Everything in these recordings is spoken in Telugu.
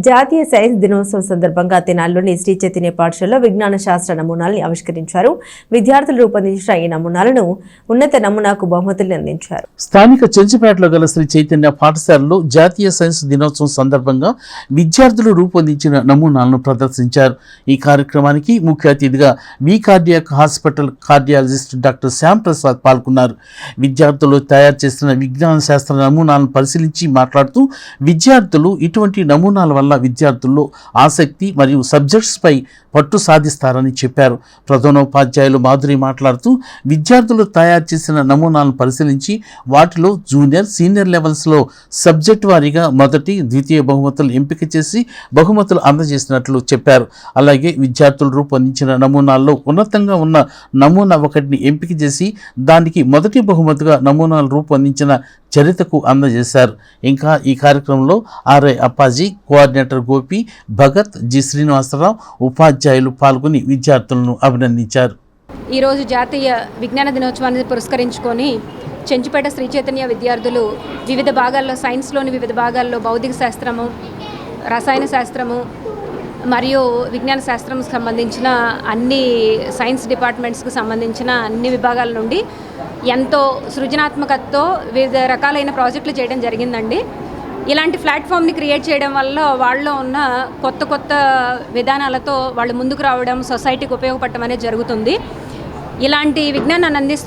జాతీయ సైన్స్ దినోత్సవం సందర్భంగా తెనాలిలోని శ్రీ చైతన్య పాఠశాలలో విజ్ఞాన శాస్త్ర నమూనాలను ఆవిష్కరించారు. విద్యార్థులు రూపొందించిన ఈ నమూనాలను ఉన్నత నమూనాకు బహుమతులు అందించారు. స్థానిక చెంచుపేటలో గల శ్రీ చైతన్య పాఠశాలలో జాతీయ సైన్స్ దినోత్సవం సందర్భంగా విద్యార్థులు రూపొందించిన నమూనాలను ప్రదర్శించారు. ఈ కార్యక్రమానికి ముఖ్య అతిథిగా వి cardiac hospital cardiologist doctor Shyam Prasad పాల్గొన్నారు. విద్యార్థులు తయారు చేసిన విజ్ఞాన శాస్త్ర నమూనాలను పరిశీలించి మాట్లాడుతూ విద్యార్థులు ఇటువంటి నమూనాల వల్ల విద్యార్థుల్లో ఆసక్తి మరియు సబ్జెక్ట్స్ పై పట్టు సాధిస్తారని చెప్పారు. ప్రధానోపాధ్యాయులు మాధురి మాట్లాడుతూ విద్యార్థులు తయారు చేసిన నమూనాలను పరిశీలించి వాటిలో జూనియర్ సీనియర్ లెవెల్స్లో సబ్జెక్ట్ వారీగా మొదటి ద్వితీయ బహుమతులు ఎంపిక చేసి బహుమతులు అందజేసినట్లు చెప్పారు. అలాగే విద్యార్థులు రూపొందించిన నమూనాల్లో ఉన్నతంగా ఉన్న నమూనా ఒకటిని ఎంపిక చేసి దానికి మొదటి బహుమతిగా నమూనాలు రూపొందించిన చరితకు అందజేశారు. ఇంకా ఈ కార్యక్రమంలో RI Appaji, coordinator Gopi, Bhagat, G Srinivasarao, ఉపాధ్యాయులు పాల్గొని విద్యార్థులను అభినందించారు. ఈరోజు జాతీయ విజ్ఞాన దినోత్సవాన్ని పురస్కరించుకొని చెంచుపేట శ్రీ చైతన్య విద్యార్థులు వివిధ భాగాల్లో సైన్స్లోని వివిధ భాగాల్లో భౌతిక శాస్త్రము, రసాయన శాస్త్రము మరియు విజ్ఞాన శాస్త్రం సంబంధించిన అన్ని సైన్స్ డిపార్ట్మెంట్స్కి సంబంధించిన అన్ని విభాగాల నుండి ఎంతో సృజనాత్మకతతో వివిధ రకాలైన ప్రాజెక్టులు చేయడం జరిగిందండి. ఇలాంటి ప్లాట్ఫామ్ని క్రియేట్ చేయడం వల్ల వాళ్ళలో ఉన్న కొత్త కొత్త విధానాలతో వాళ్ళు ముందుకు రావడం, సొసైటీకి ఉపయోగపడటం అనేది జరుగుతుంది. ఇలాంటి విజ్ఞానాన్ని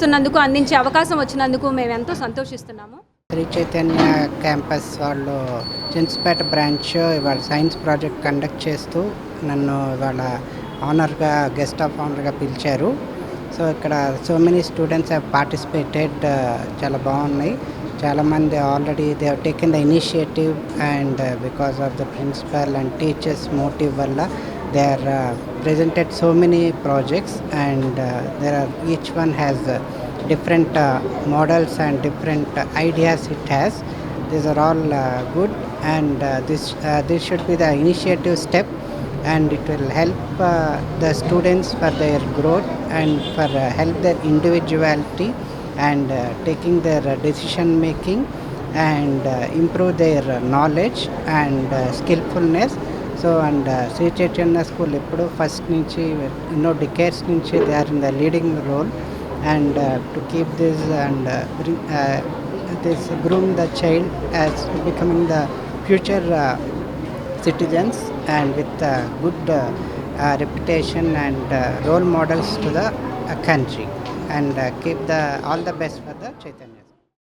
అందించే అవకాశం వచ్చినందుకు మేము ఎంతో సంతోషిస్తున్నాము. శ్రీ చైతన్య క్యాంపస్ వాళ్ళు చెంచుపేట బ్రాంచ్ ఇవాళ సైన్స్ ప్రాజెక్ట్ కండక్ట్ చేస్తూ నన్ను ఇవాళ ఆనర్గా గెస్ట్ ఆఫ్ ఆనర్గా పిలిచారు. సో ఇక్కడ so many students have participated. చాలా బాగున్నాయి. చాలామంది already they have taken the initiative and because of the principal and teachers motive వల్ల they are presented so many projects and there are each one has different models and different ideas it has. These are all good and this should be the initiative step and it will help the students for their growth and for help their individuality and taking their decision making and improve their knowledge and skillfulness. So and Sri Chaitanya School ippudu first nunchi decades nunchi they are in the leading role and to keep this and groom the child as becoming the future citizens and with good reputation and role models to the country and keep all the best for the Chaitanya.